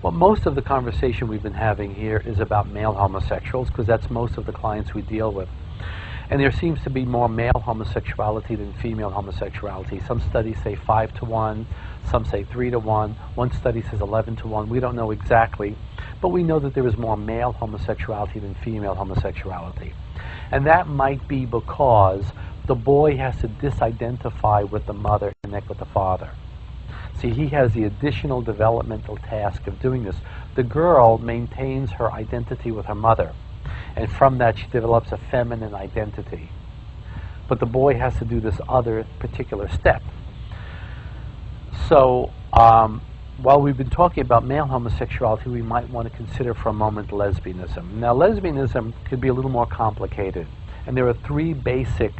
Well, most of the conversation we've been having here is about male homosexuals, because that's most of the clients we deal with. And there seems to be more male homosexuality than female homosexuality. Some studies say 5 to 1, some say 3 to 1. One study says 11 to 1. We don't know exactly, but we know that there is more male homosexuality than female homosexuality. And that might be because the boy has to disidentify with the mother and connect with the father. See, he has the additional developmental task of doing this. The girl maintains her identity with her mother, and from that she develops a feminine identity. But the boy has to do this other particular step. So, while we've been talking about male homosexuality, we might want to consider for a moment lesbianism. Now, lesbianism could be a little more complicated, and there are 3 basic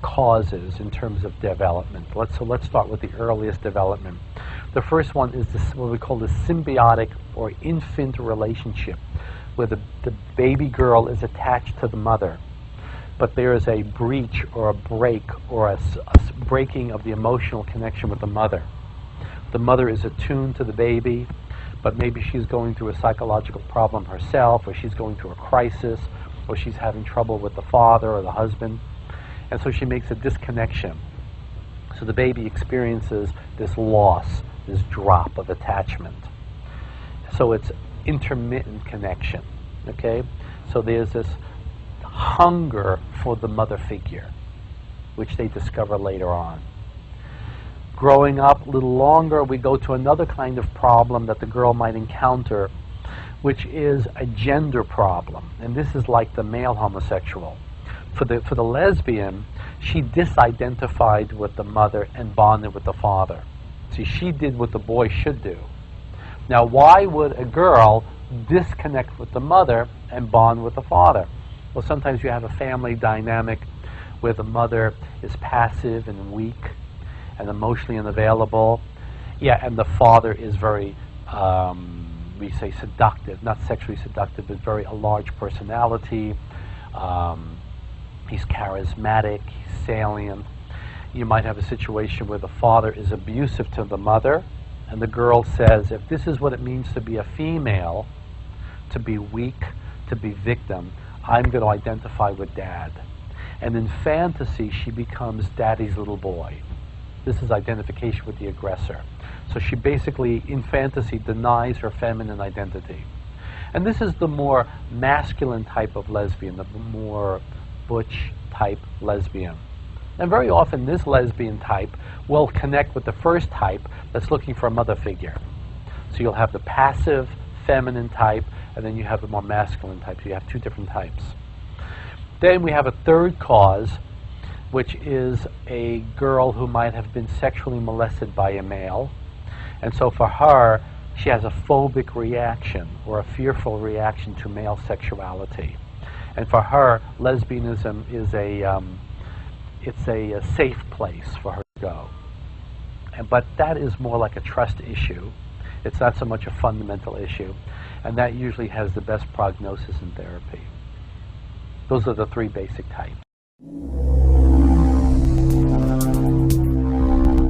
causes in terms of development. So let's start with the earliest development. The first one is this, what we call the symbiotic or infant relationship, where the baby girl is attached to the mother, but there is a breach or a break or a breaking of the emotional connection with the mother. The mother is attuned to the baby, but maybe she's going through a psychological problem herself, or she's going through a crisis, or she's having trouble with the father or the husband. And so she makes a disconnection. So the baby experiences this loss, this drop of attachment. So it's intermittent connection, okay? So there's this hunger for the mother figure, which they discover later on. Growing up a little longer, we go to another kind of problem that the girl might encounter, which is a gender problem. And this is like the male homosexual. For the lesbian, she disidentified with the mother and bonded with the father. See, she did what the boy should do. Now, why would a girl disconnect with the mother and bond with the father? Well, sometimes you have a family dynamic where the mother is passive and weak and emotionally unavailable. Yeah, and the father is very, we say seductive, not sexually seductive, but very a large personality. He's charismatic, he's salient. You might have a situation where the father is abusive to the mother, and the girl says, if this is what it means to be a female, to be weak, to be victim, I'm going to identify with dad. And in fantasy, she becomes daddy's little boy. This is identification with the aggressor. So she basically, in fantasy, denies her feminine identity. And this is the more masculine type of lesbian, the more butch type lesbian. And very often this lesbian type will connect with the first type that's looking for a mother figure. So you'll have the passive feminine type, and then you have the more masculine type. So you have 2 different types. Then we have a third cause, which is a girl who might have been sexually molested by a male. And so for her, she has a phobic reaction or a fearful reaction to male sexuality. And for her, lesbianism is it's a safe place for her to go. But that is more like a trust issue. It's not so much a fundamental issue. And that usually has the best prognosis in therapy. Those are the 3 basic types.